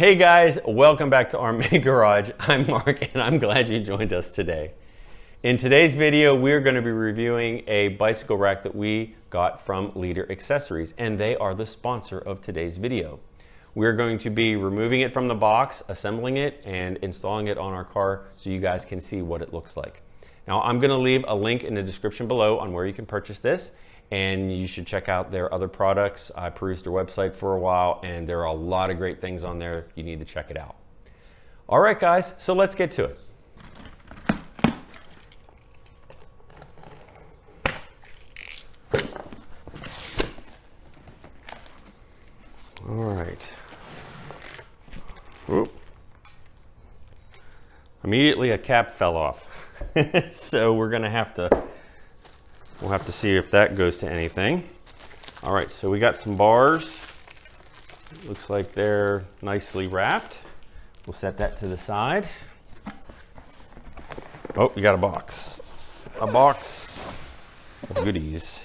Hey guys, welcome back to our main garage. I'm Mark and I'm glad you joined us today. In today's video, we're going to be reviewing a bicycle rack that we got from Leader Accessories, and they are the sponsor of today's video. We're going to be removing it from the box, assembling it, and installing it on our car so you guys can see what it looks like. Now, I'm going to leave a link in the description below on where you can purchase this, and you should check out their other products. I perused their website for a while, and there are a lot of great things on there. You need to check it out. All right, guys, so let's get to it. All right. Whoop. Immediately a cap fell off. So we'll have to see if that goes to anything. All right, so we got some bars. Looks like they're nicely wrapped. We'll set that to the side. Oh, we got a box. A box of goodies.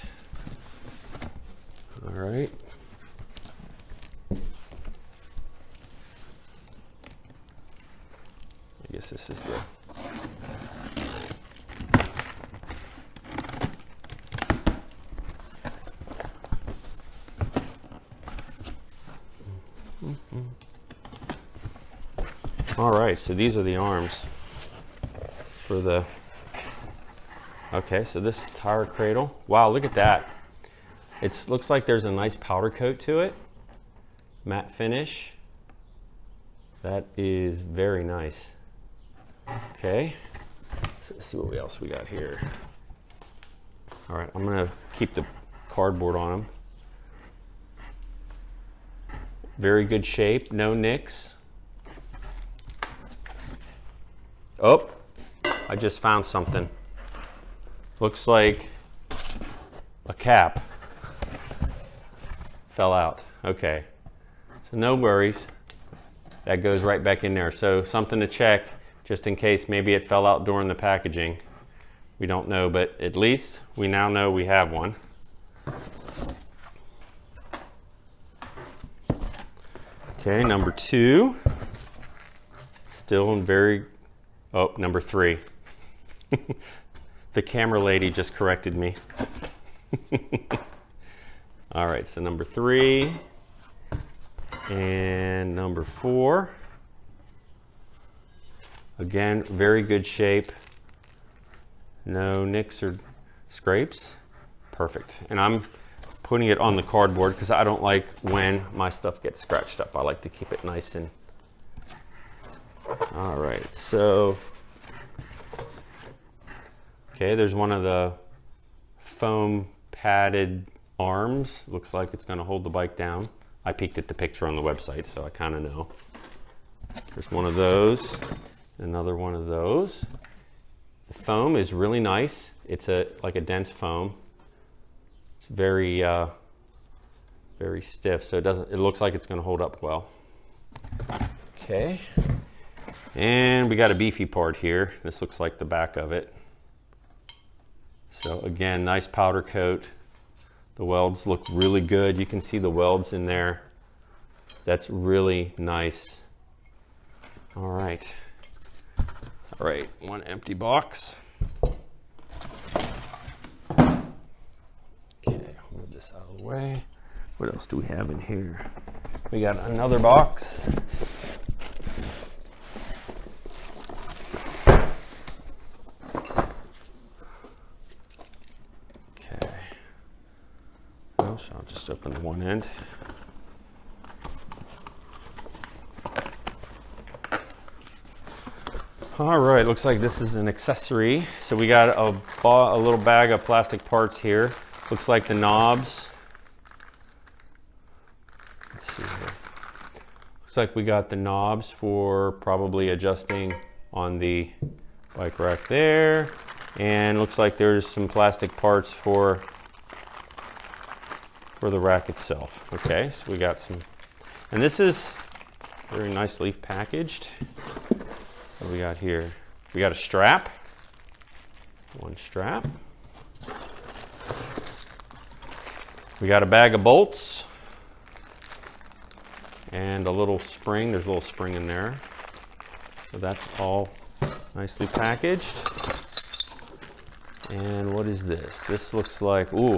All right. I guess this is the All right, so these are the arms for the, okay, so this tire cradle. Wow, look at that. It looks like there's a nice powder coat to it. Matte finish. That is very nice. Okay, so let's see what else we got here. All right, I'm gonna keep the cardboard on them. Very good shape, no nicks. Oh, I just found something. Looks like a cap fell out. Okay, so no worries. That goes right back in there. So something to check just in case maybe it fell out during the packaging. We don't know, but at least we now know we have one. Okay, number two. Still in very, oh, number three. The camera lady just corrected me. All right, so number three and number four. Again, very good shape. No nicks or scrapes. Perfect. And I'm putting it on the cardboard because I don't like when my stuff gets scratched up. I like to keep it nice and... All right, so... Okay, there's one of the foam padded arms. Looks like it's going to hold the bike down. I peeked at the picture on the website, so I kind of know. There's one of those, another one of those. The foam is really nice. It's like a dense foam. It's very, very stiff, so it looks like it's going to hold up well. Okay, and we got a beefy part here. This looks like the back of it. So again, nice powder coat. The welds look really good. You can see the welds in there. That's really nice. All right. All right, one empty box. Okay, I'll move this out of the way. What else do we have in here? We got another box. So I'll just open the one end. All right, looks like this is an accessory. So we got a little bag of plastic parts here. Looks like the knobs. Let's see here. Looks like we got the knobs for probably adjusting on the bike rack there. And looks like there's some plastic parts for the rack itself. Okay, so we got some, and this is very nicely packaged. What do we got here? We got a strap, one strap. We got a bag of bolts. and a little spring. There's a little spring in there. So that's all nicely packaged. And what is this? This looks like, ooh,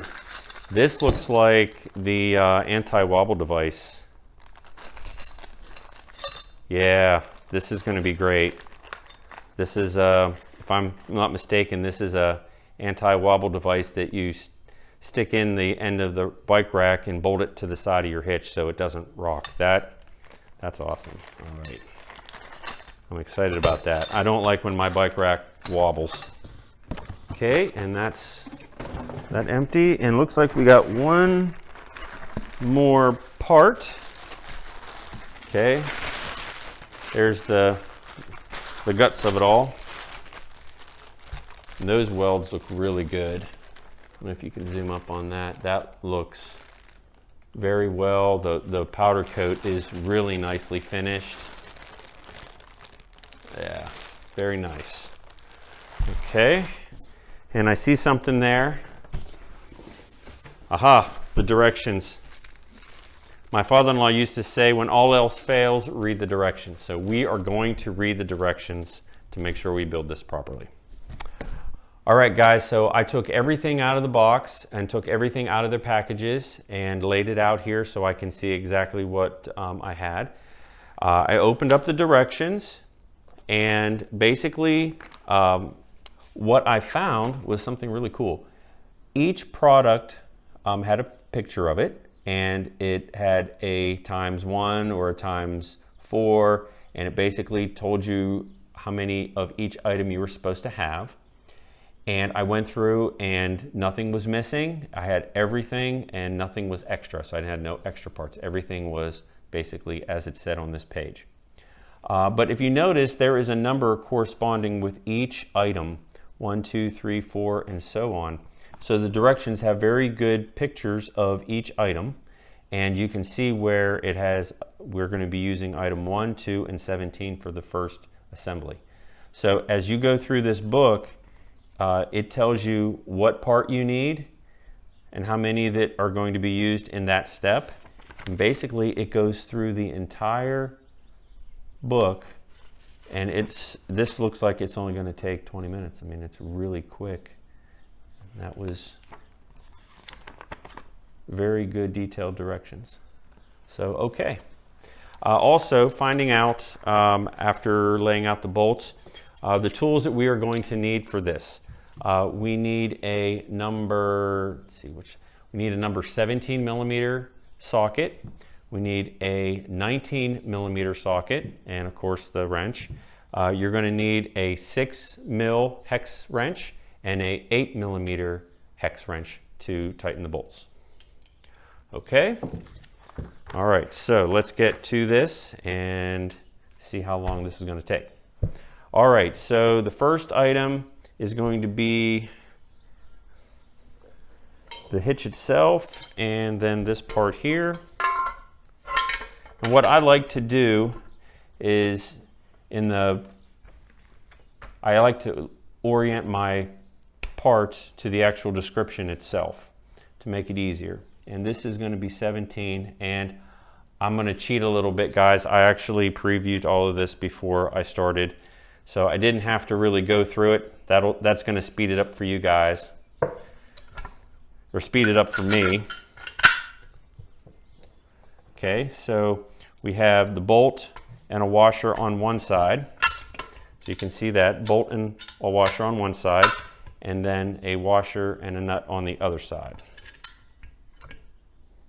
this looks like the anti-wobble device. Yeah, this is going to be great. This is, if I'm not mistaken, this is a anti-wobble device that you stick in the end of the bike rack and bolt it to the side of your hitch so it doesn't rock. That's awesome. All right. I'm excited about that. I don't like when my bike rack wobbles. Okay, and that's that empty. And looks like we got one more part. Okay. There's the guts of it all. And those welds look really good. I don't know if you can zoom up on that. That looks very well. The powder coat is really nicely finished. Yeah, very nice. Okay, and I see something there. Aha, the directions. My father-in-law used to say, when all else fails, read the directions. So we are going to read the directions to make sure we build this properly. All right, guys, so I took everything out of the box and took everything out of the packages and laid it out here so I can see exactly what I had. I opened up the directions, and basically what I found was something really cool. Each product had a picture of it, and it had a ×1 or a ×4, and it basically told you how many of each item you were supposed to have. And I went through and nothing was missing. I had everything and nothing was extra, so I had no extra parts. Everything was basically as it said on this page. But if you notice, there is a number corresponding with each item, 1, 2, 3, 4, and so on. So the directions have very good pictures of each item, and you can see where it has, we're going to be using item 1, 2, and 17 for the first assembly. So as you go through this book, it tells you what part you need and how many that are going to be used in that step. And basically it goes through the entire book, and this looks like it's only going to take 20 minutes. I mean, it's really quick. That was very good detailed directions. So, okay. Also, finding out after laying out the bolts, the tools that we are going to need for this. We need a number, let's see which, we need a number 17 millimeter socket. We need a 19 millimeter socket, and of course the wrench. You're going to need a 6 mil hex wrench and a 8 millimeter hex wrench to tighten the bolts. Okay. All right, so let's get to this and see how long this is going to take. All right, so the first item is going to be the hitch itself, and then this part here. And what I like to do is I like to orient my parts to the actual description itself to make it easier. And this is going to be 17, and I'm going to cheat a little bit, guys. I actually previewed all of this before I started, so I didn't have to really go through it. That's going to speed it up for you guys, or speed it up for me. Okay, so we have the bolt and a washer on one side. So you can see that, bolt and a washer on one side, and then a washer and a nut on the other side.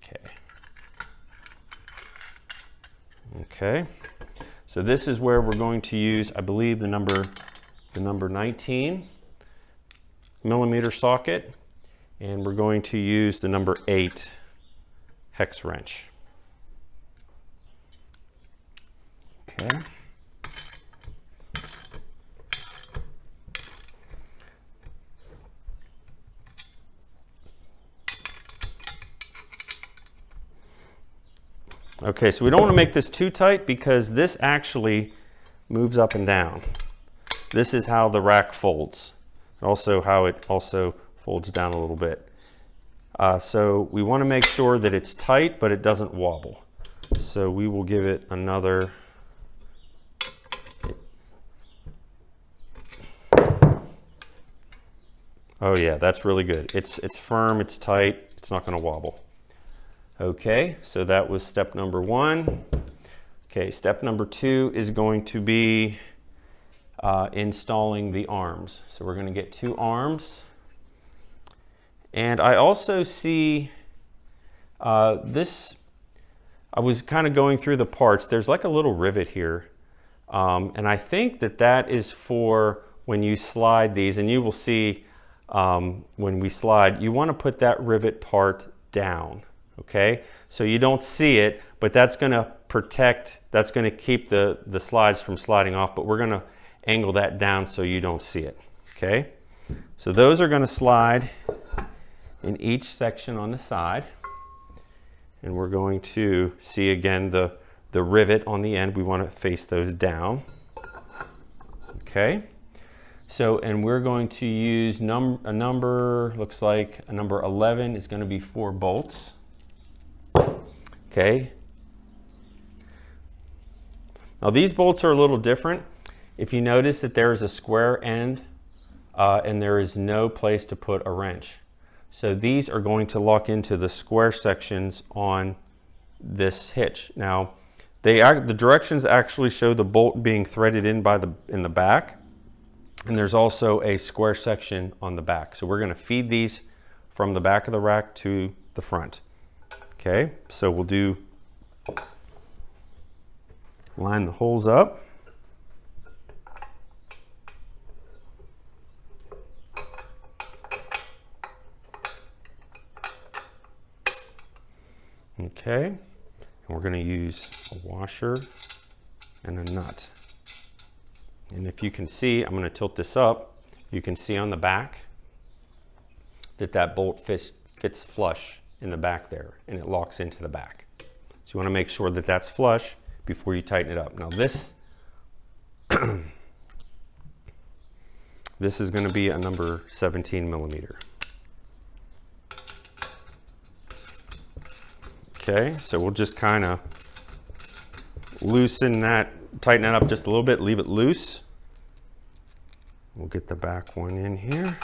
Okay. Okay, so this is where we're going to use, I believe, the number 19 millimeter socket, and we're going to use the number 8 hex wrench. Okay. Okay, so we don't want to make this too tight because this actually moves up and down. This is how the rack folds, and also how it also folds down a little bit. So we want to make sure that it's tight, but it doesn't wobble. So we will give it another. Oh yeah, that's really good. It's firm, it's tight, it's not going to wobble. Okay, so that was step number 1. Okay, step number 2 is going to be installing the arms. So we're going to get 2 arms. And I also see this, I was kind of going through the parts. There's like a little rivet here. And I think that that is for when you slide these, and you will see when we slide, you want to put that rivet part down, okay? So you don't see it, but that's going to protect, that's going to keep the slides from sliding off, but we're going to angle that down so you don't see it, okay? So those are going to slide in each section on the side, and we're going to see again the rivet on the end. We want to face those down, okay? So, and we're going to use a number, looks like a number 11 is going to be 4 bolts. Okay. Now these bolts are a little different. If you notice that there is a square end and there is no place to put a wrench. So these are going to lock into the square sections on this hitch. Now, the directions actually show the bolt being threaded in in the back. And there's also a square section on the back. So we're going to feed these from the back of the rack to the front. Okay, so we'll line the holes up. Okay, and we're going to use a washer and a nut. And if you can see, I'm going to tilt this up, you can see on the back that that bolt fits flush in the back there, and it locks into the back. So you want to make sure that that's flush before you tighten it up. Now this, this is going to be a number 17 millimeter. Okay, so we'll just kind of loosen that, tighten it up just a little bit, leave it loose. We'll get the back one in here.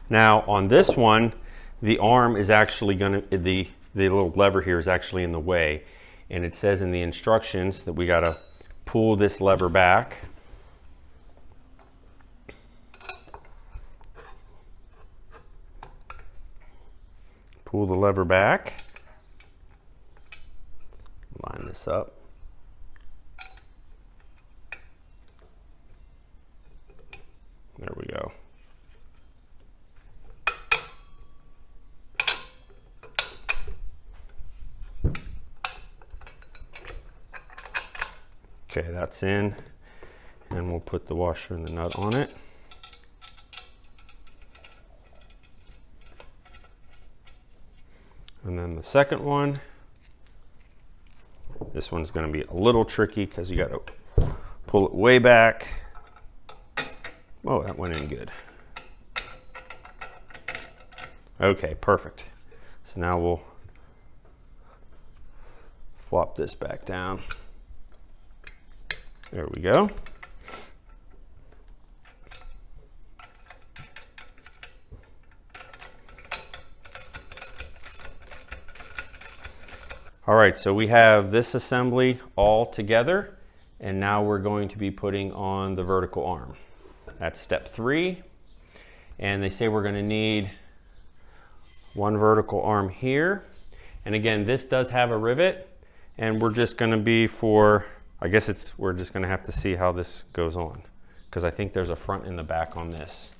Now on this one, the arm is actually going to, the little lever here is actually in the way. And it says in the instructions that we got to pull this lever back. Pull the lever back. Line this up. There we go. Okay, that's in, and we'll put the washer and the nut on it. And then the second one, this one's going to be a little tricky because you got to pull it way back. Oh, that went in good. Okay, perfect. So now we'll flop this back down. There we go. All right, so we have this assembly all together, and now we're going to be putting on the vertical arm. That's step 3, and they say we're going to need one vertical arm here. And again, this does have a rivet, and we're just going to be for, I guess we're just going to have to see how this goes on, because I think there's a front and the back on this.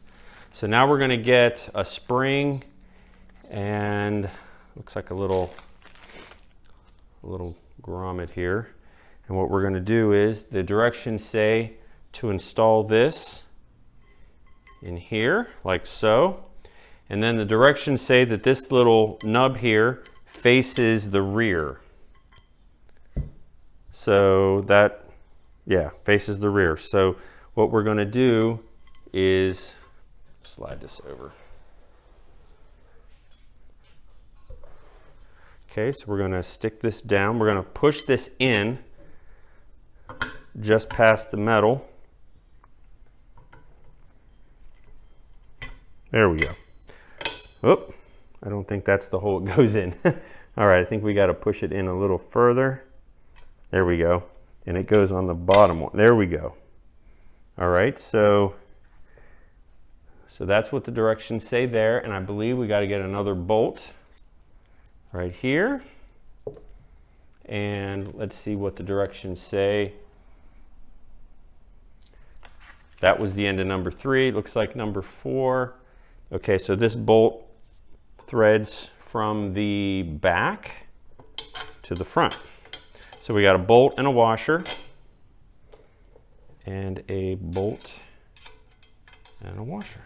So now we're going to get a spring, and looks like a little grommet here. And what we're going to do is, the directions say to install this in here, like so. And then the directions say that this little nub here faces the rear. So that Yeah, faces the rear. So what we're going to do is slide this over. Okay, so we're going to stick this down. We're going to push this in just past the metal. There we go. Oop, I don't think that's the hole it goes in. All right, I think we got to push it in a little further. There we go. And it goes on the bottom one. There we go. All right, so that's what the directions say there. And I believe we got to get another bolt right here. And let's see what the directions say. That was the end of number 3. It looks like number 4. Okay, so this bolt threads from the back to the front. So we got a bolt and a washer, and a bolt and a washer,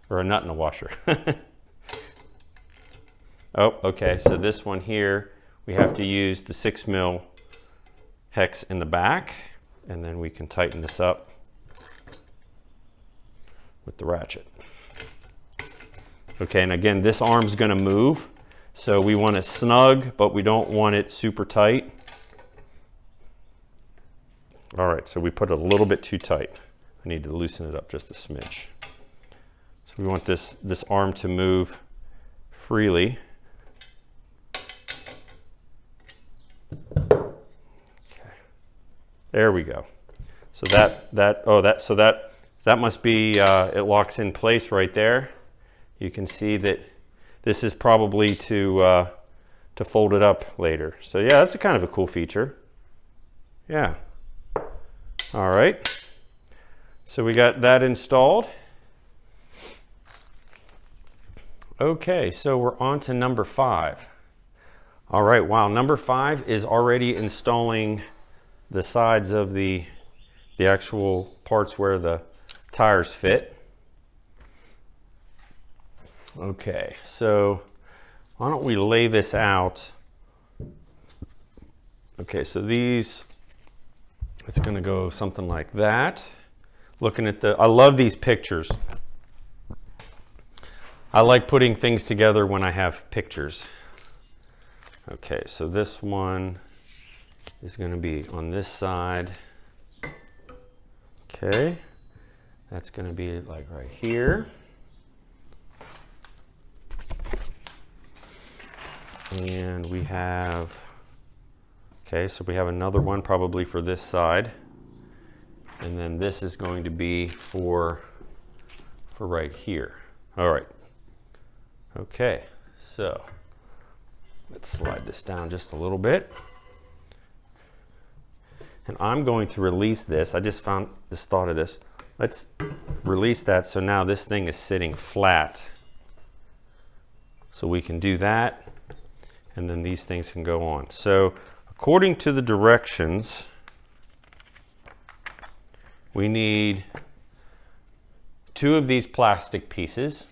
or a nut and a washer. Oh, okay, so this one here, we have to use the 6mm hex in the back, and then we can tighten this up with the ratchet. Okay, and again, this arm's gonna move, so we want it snug, but we don't want it super tight. All right, so we put it a little bit too tight. I need to loosen it up just a smidge. So we want this arm to move freely. Okay, there we go. So that must be it locks in place right there. You can see that this is probably to fold it up later. So yeah, that's a kind of a cool feature. Yeah. All right. So we got that installed. Okay, so we're on to number 5. All right, wow, number 5 is already installing the sides of the actual parts where the tires fit. Okay, so why don't we lay this out? Okay, so these, it's gonna go something like that. Looking at I love these pictures. I like putting things together when I have pictures. Okay, so this one is gonna be on this side. Okay, that's gonna be like right here. And we have, okay, so we have another one probably for this side. And then this is going to be for right here. All right. Okay, so let's slide this down just a little bit. And I'm going to release this. I just thought of this. Let's release that so now this thing is sitting flat. So we can do that. And then these things can go on. So according to the directions, we need 2 of these plastic pieces.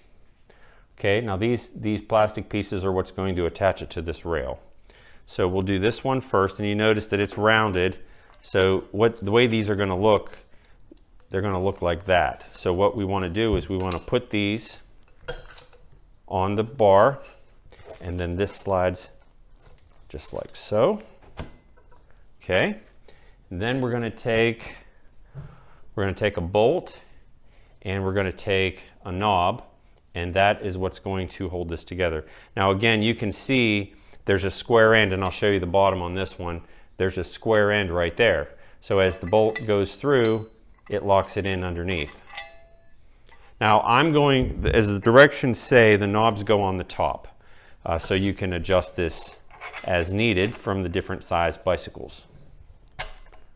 Okay, now these plastic pieces are what's going to attach it to this rail. So we'll do this one first, and you notice that it's rounded. So the way these are going to look, they're going to look like that. So what we want to do is we want to put these on the bar, and then this slides just like so. Okay, and then we're going to take a bolt, and we're going to take a knob, and that is what's going to hold this together. Now again, you can see there's a square end, and I'll show you the bottom on this one. There's a square end right there. So as the bolt goes through, it locks it in underneath. Now as the directions say, the knobs go on the top. So you can adjust this as needed from the different size bicycles.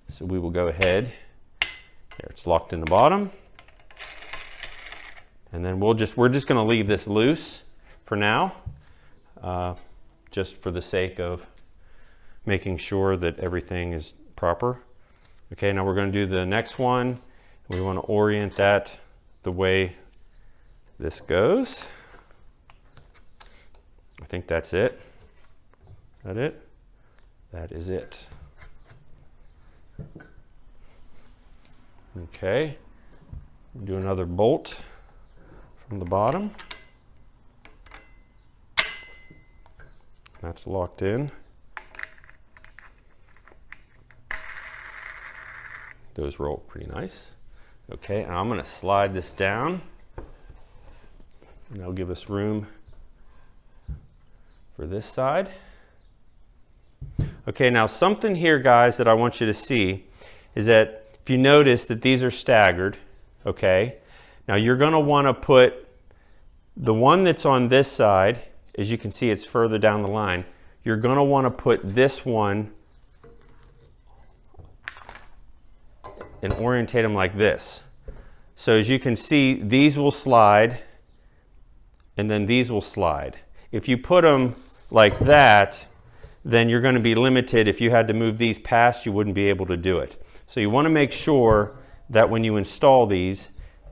So we will go ahead. There, it's locked in the bottom. And then we're just going to leave this loose for now, just for the sake of making sure that everything is proper. Okay, now we're going to do the next one. We want to orient that the way this goes. I think that's it. Is that it? That is it. Okay, do another bolt from the bottom. That's locked in. Those roll pretty nice. Okay, and I'm going to slide this down, and that'll give us room for this side. Okay, now something here, guys, that I want you to see is that if you notice that these are staggered, okay, now you're going to want to put the one that's on this side, as you can see it's further down the line, you're going to want to put this one and orientate them like this. So as you can see, these will slide and then these will slide. If you put them like that, then you're going to be limited. If you had to move these past, you wouldn't be able to do it. So you want to make sure that when you install these,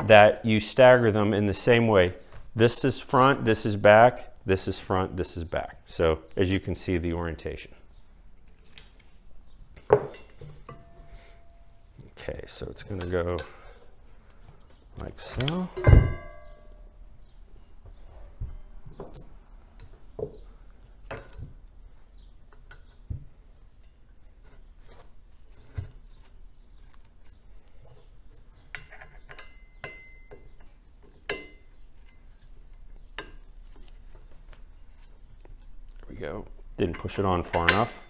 that you stagger them in the same way. This is front, this is back, this is front, this is back. So as you can see, the orientation. Okay, so it's going to go like so. There we go. Didn't push it on far enough.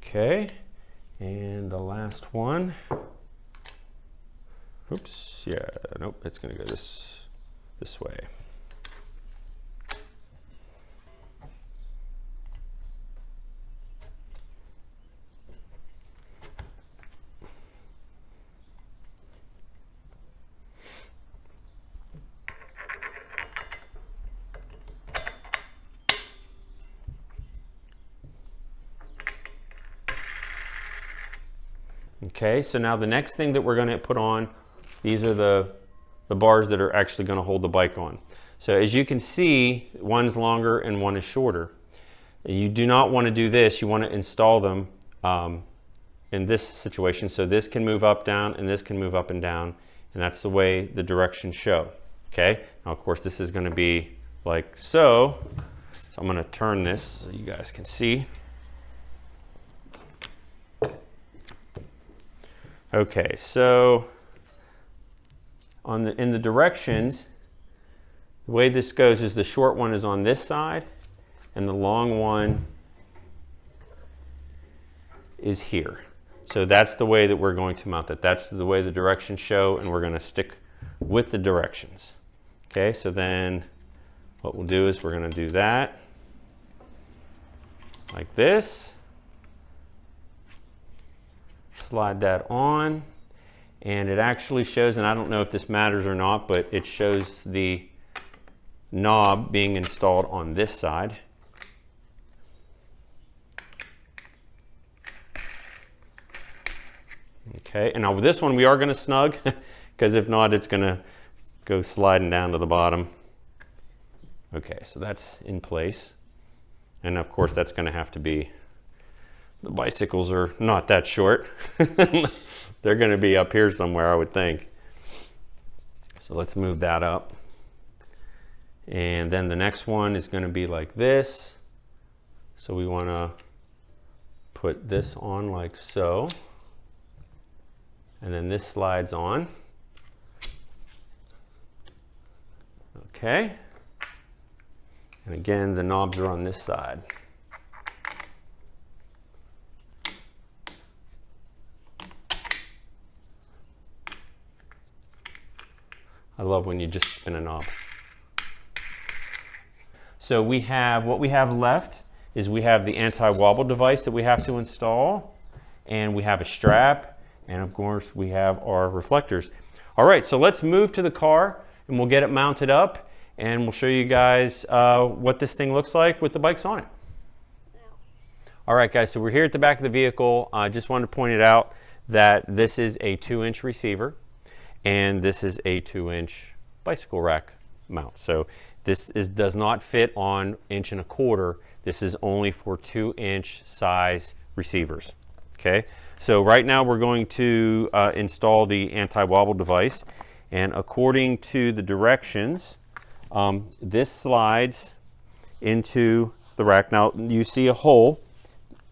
Okay, and the last one. Oops, yeah, nope, it's gonna go this way. Okay, so now the next thing that we're going to put on, these are the bars that are actually going to hold the bike on. So as you can see, one's longer and one is shorter. You do not want to do this. You want to install them in this situation. So this can move up, down, and this can move up and down. And that's the way the directions show. Okay, now of course this is going to be like so. So I'm going to turn this so you guys can see. Okay, so in the directions, the way this goes is the short one is on this side and the long one is here. So that's the way that we're going to mount it. That's the way the directions show, and we're going to stick with the directions. Okay, so then what we'll do is we're going to do that like this. Slide that on, and it actually shows, and I don't know if this matters or not, but it shows the knob being installed on this side. Okay, and now with this one we are going to snug, because if not it's going to go sliding down to the bottom. Okay, so that's in place, and of course that's going to have to be, the bicycles are not that short. They're going to be up here somewhere, I would think. So let's move that up. And then the next one is going to be like this. So we want to put this on like so. And then this slides on. Okay. And again, the knobs are on this side. I love when you just spin a knob. So we have, what we have left is we have the anti-wobble device that we have to install, and we have a strap, and of course we have our reflectors. All right, so let's move to the car and we'll get it mounted up, and we'll show you guys what this thing looks like with the bikes on it. All right guys, so we're here at the back of the vehicle. I just wanted to point it out that this is a 2-inch receiver, and this is a 2-inch bicycle rack mount. So this does not fit on 1.25 inches. This is only for 2-inch size receivers. Okay, so right now we're going to install the anti-wobble device, and according to the directions, this slides into the rack. Now you see a hole.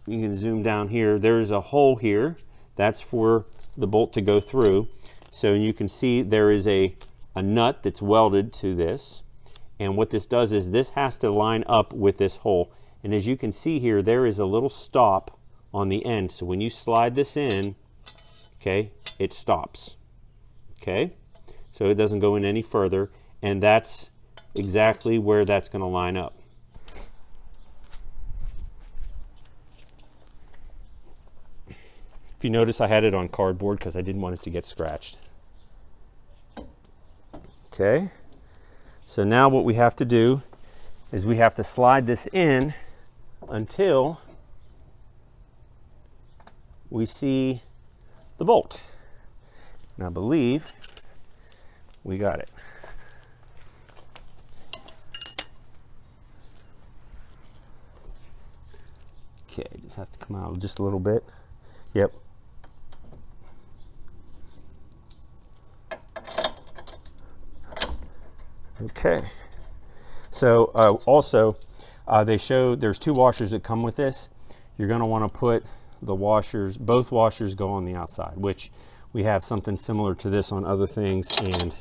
You can zoom down here. There's a hole here. That's for the bolt to go through. So you can see there is a nut that's welded to this. And what this does is this has to line up with this hole. And as you can see here, there is a little stop on the end. So when you slide this in, okay, it stops. Okay, so it doesn't go in any further. And that's exactly where that's going to line up. If you notice, I had it on cardboard because I didn't want it to get scratched. Okay, so now what we have to do is we have to slide this in until we see the bolt. And I believe we got it. Okay, just have to come out just a little bit. Yep. Okay, so also they show there's 2 washers that come with this. You're going to want to put the washers, both washers go on the outside, which we have something similar to this on other things, and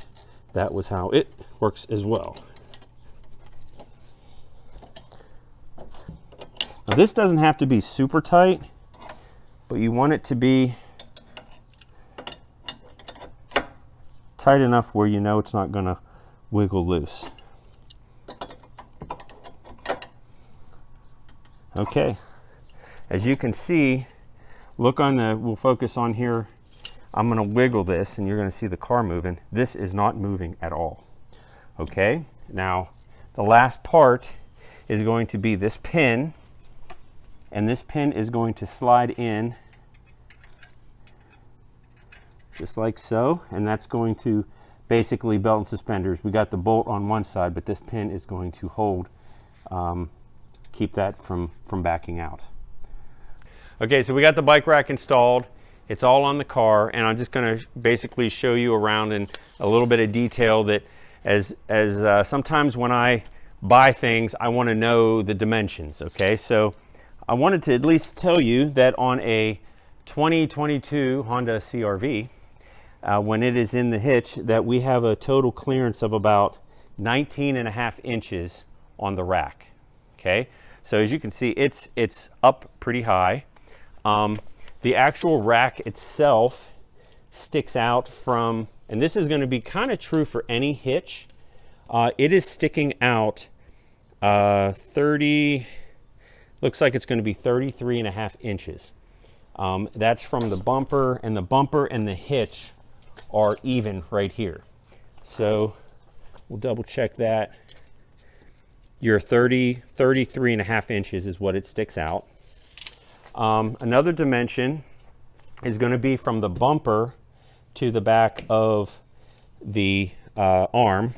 that was how it works as well. Now this doesn't have to be super tight, but you want it to be tight enough where you know it's not going to wiggle loose. Okay, as you can see, look on the, we'll focus on here. I'm going to wiggle this and you're going to see the car moving. This is not moving at all. Okay, now the last part is going to be this pin, and this pin is going to slide in just like so, and that's going to basically belt and suspenders. We got the bolt on one side, but this pin is going to hold, keep that from backing out. Okay, so we got the bike rack installed. It's all on the car, and I'm just going to basically show you around in a little bit of detail that as sometimes when I buy things, I want to know the dimensions. Okay, so I wanted to at least tell you that on a 2022 Honda CR-V, when it is in the hitch, that we have a total clearance of about 19.5 inches on the rack. Okay, so as you can see, it's up pretty high. The actual rack itself sticks out from, and this is going to be kind of true for any hitch. It is sticking out 30, looks like it's going to be 33.5 inches. That's from the bumper, and the hitch are even right here. So we'll double check that. Your 33.5 inches is what it sticks out. Another dimension is going to be from the bumper to the back of the arm,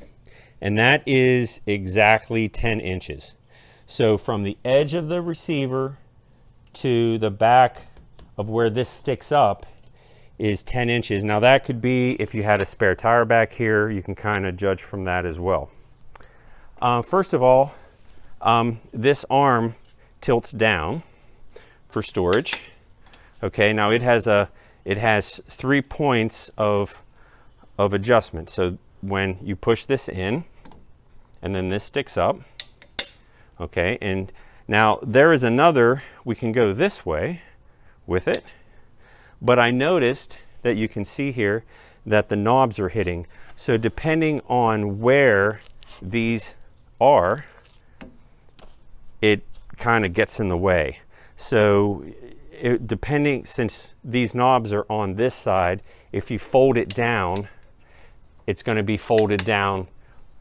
and that is exactly 10 inches. So from the edge of the receiver to the back of where this sticks up is 10 inches. Now that could be, if you had a spare tire back here, you can kind of judge from that as well. First of all, this arm tilts down for storage. Okay, now it has 3 points of adjustment. So when you push this in, and then this sticks up. Okay, and now there is another, we can go this way with it, but I noticed that you can see here that the knobs are hitting. So depending on where these are, it kind of gets in the way. So since these knobs are on this side, if you fold it down, it's going to be folded down,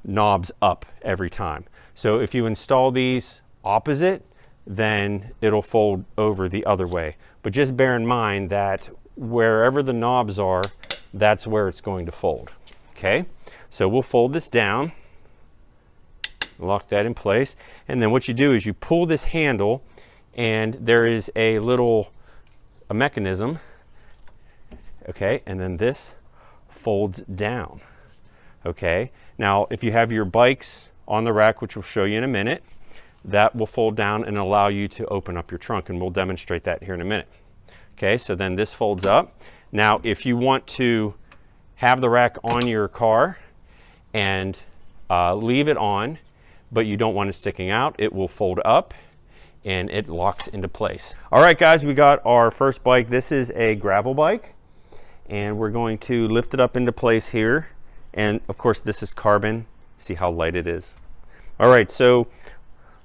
knobs up every time. So if you install these opposite, then it'll fold over the other way. But just bear in mind that wherever the knobs are, that's where it's going to fold. Okay, so we'll fold this down. Lock that in place. And then what you do is you pull this handle, and there is a mechanism, okay, and then this folds down, okay. Now if you have your bikes on the rack, which we'll show you in a minute, that will fold down and allow you to open up your trunk, and we'll demonstrate that here in a minute. Okay, so then this folds up. Now if you want to have the rack on your car and leave it on, but you don't want it sticking out, it will fold up and it locks into place. All right guys, we got our first bike. This is a gravel bike, and we're going to lift it up into place here. And of course this is carbon. See how light it is. All right, so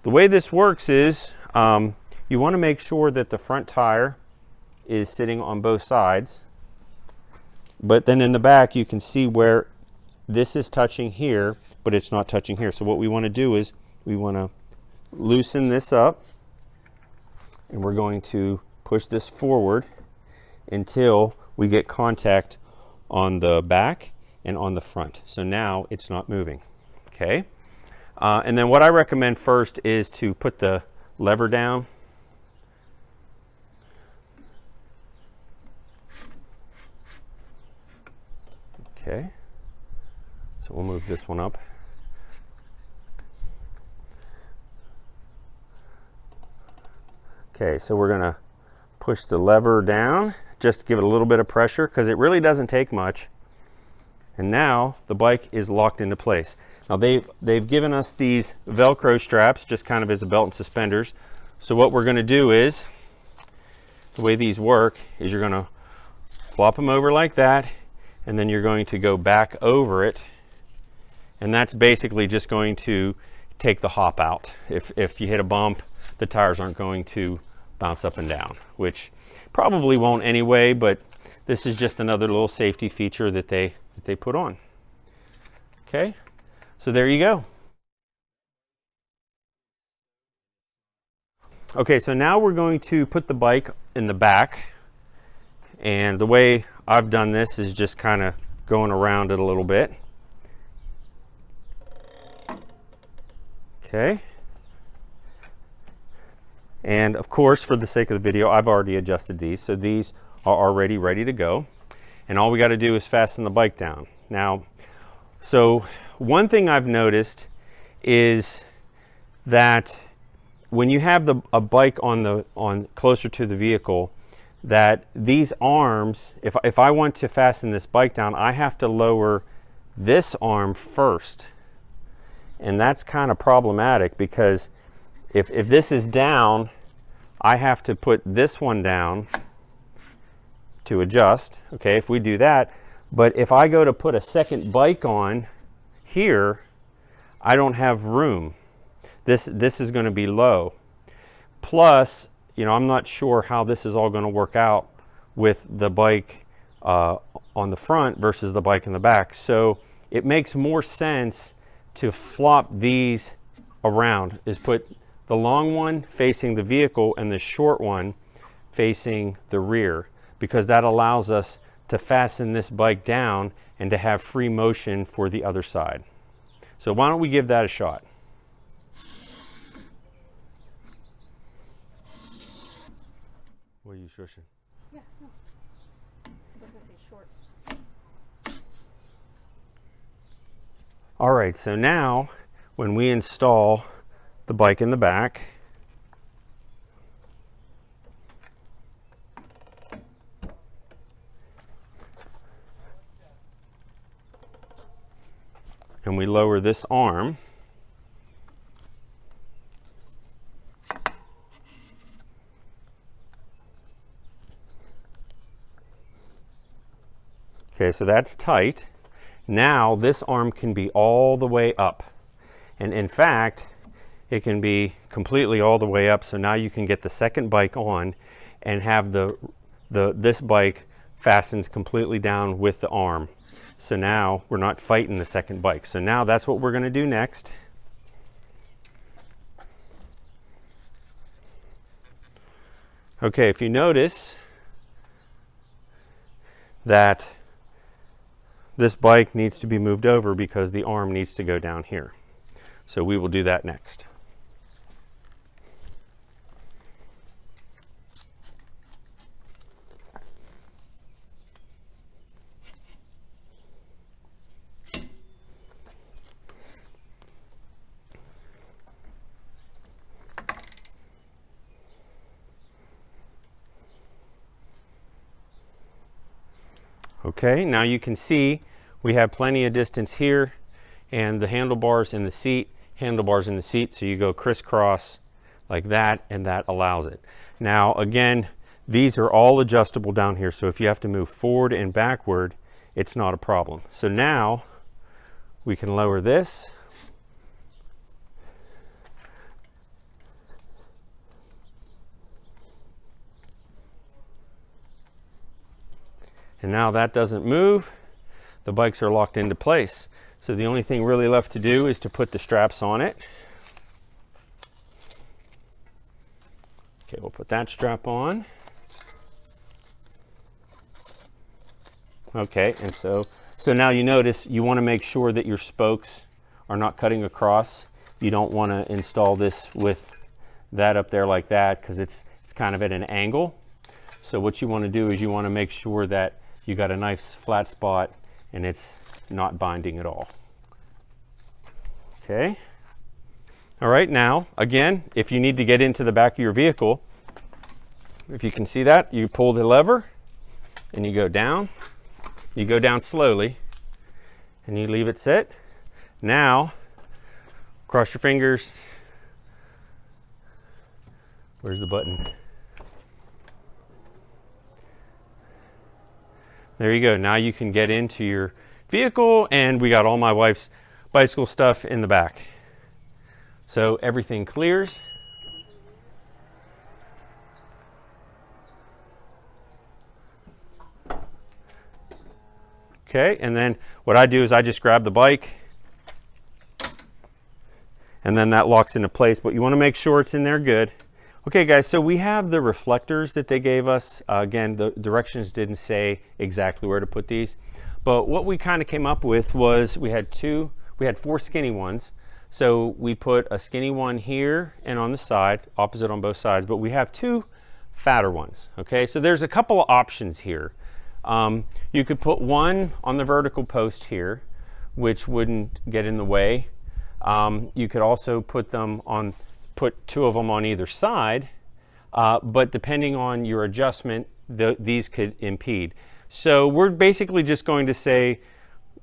the way this works is you want to make sure that the front tire is sitting on both sides, but then in the back you can see where this is touching here, but it's not touching here. So what we want to do is we want to loosen this up, and we're going to push this forward until we get contact on the back and on the front. So now it's not moving, okay? And then what I recommend first is to put the lever down. Okay, so we'll move this one up. Okay, so we're gonna push the lever down, just to give it a little bit of pressure, because it really doesn't take much. And now the bike is locked into place. Now they've given us these Velcro straps, just kind of as a belt and suspenders. So what we're gonna do is, the way these work is you're gonna flop them over like that, and then you're going to go back over it. And that's basically just going to take the hop out. If you hit a bump, the tires aren't going to bounce up and down, which probably won't anyway, but this is just another little safety feature that they put on. Okay, so there you go. Okay, so now we're going to put the bike in the back, and the way I've done this is just kind of going around it a little bit. Okay. And of course, for the sake of the video, I've already adjusted these, so these are already ready to go. And all we got to do is fasten the bike down. Now, so one thing I've noticed is that when you have a bike on closer to the vehicle, that these arms, if I want to fasten this bike down, I have to lower this arm first. And that's kind of problematic, because if this is down, I have to put this one down to adjust, okay, if we do that. But if I go to put a second bike on here, I don't have room. This is going to be low. Plus, you know, I'm not sure how this is all going to work out with the bike on the front versus the bike in the back. So it makes more sense to flop these around, is put the long one facing the vehicle and the short one facing the rear, because that allows us to fasten this bike down and to have free motion for the other side. So why don't we give that a shot? What are you shushing? Yeah, no. I was gonna say short. All right, so now when we install the bike in the back, and we lower this arm, okay, so that's tight. Now this arm can be all the way up, and in fact it can be completely all the way up. So now you can get the second bike on and have this bike fastened completely down with the arm. So now we're not fighting the second bike. So now that's what we're going to do next. Okay, if you notice that this bike needs to be moved over because the arm needs to go down here. So we will do that next. Okay, now you can see we have plenty of distance here, and the handlebars in the seat, so you go crisscross like that, and that allows it. Now again, these are all adjustable down here, so if you have to move forward and backward, it's not a problem. So now we can lower this. And now that doesn't move. The bikes are locked into place. So the only thing really left to do is to put the straps on it. Okay, we'll put that strap on. Okay, and so now you notice you want to make sure that your spokes are not cutting across. You don't want to install this with that up there like that, because it's kind of at an angle. So what you want to do is you want to make sure that you got a nice flat spot and it's not binding at all. Okay. All right, now again, if you need to get into the back of your vehicle, if you can see that, you pull the lever and you go down. You go down slowly and you leave it sit. Now, cross your fingers. Where's the button? There you go. Now you can get into your vehicle, and we got all my wife's bicycle stuff in the back. So everything clears. Okay, and then what I do is I just grab the bike, and then that locks into place, but you want to make sure it's in there good. Okay guys, so we have the reflectors that they gave us. Again, the directions didn't say exactly where to put these, but what we kind of came up with was we had 4 skinny ones. So we put a skinny one here and on the side, opposite on both sides, but we have 2 fatter ones. Okay, so there's a couple of options here. You could put one on the vertical post here, which wouldn't get in the way. You could also put 2 of them on either side, but depending on your adjustment, these could impede. So we're basically just going to say,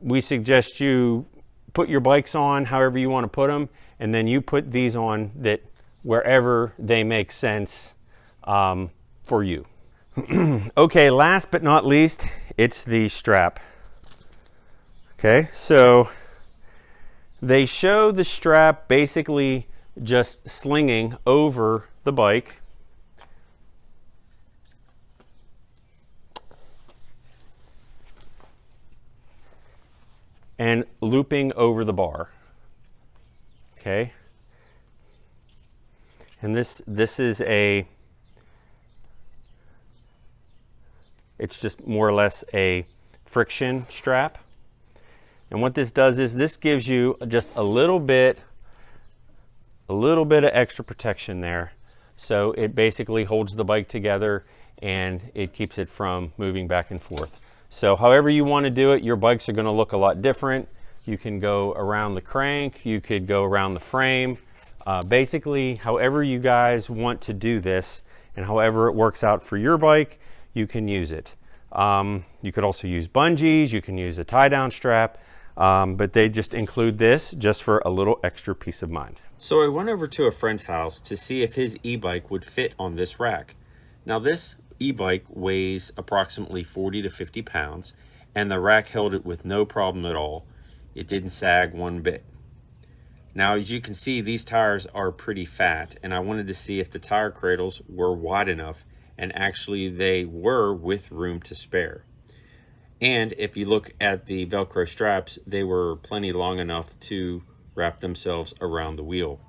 we suggest you put your bikes on however you want to put them, and then you put these on that wherever they make sense for you. Okay, last but not least, it's the strap. Okay, so they show the strap basically just slinging over the bike. And looping over the bar. Okay. And this is it's just more or less a friction strap. And what this does is this gives you just a little bit of extra protection there. So it basically holds the bike together and it keeps it from moving back and forth. So however you want to do it, your bikes are going to look a lot different. You can go around the crank, you could go around the frame. Basically, however you guys want to do this and however it works out for your bike, you can use it. You could also use bungees, you can use a tie-down strap, but they just include this just for a little extra peace of mind. So I went over to a friend's house to see if his e-bike would fit on this rack. Now this e-bike weighs approximately 40 to 50 pounds, and the rack held it with no problem at all. It didn't sag one bit. Now, as you can see, these tires are pretty fat, and I wanted to see if the tire cradles were wide enough, and actually they were, with room to spare. And if you look at the Velcro straps, they were plenty long enough to wrap themselves around the wheel.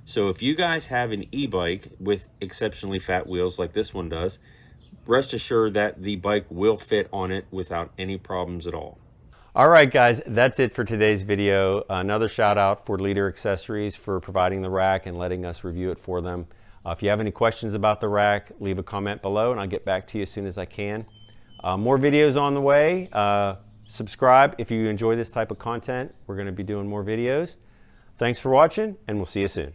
So if you guys have an e-bike with exceptionally fat wheels like this one does, rest assured that the bike will fit on it without any problems at all. All right, guys, that's it for today's video. Another shout out for Leader Accessories for providing the rack and letting us review it for them. If you have any questions about the rack, leave a comment below and I'll get back to you as soon as I can. More videos on the way. Subscribe if you enjoy this type of content. We're going to be doing more videos. Thanks for watching, and we'll see you soon.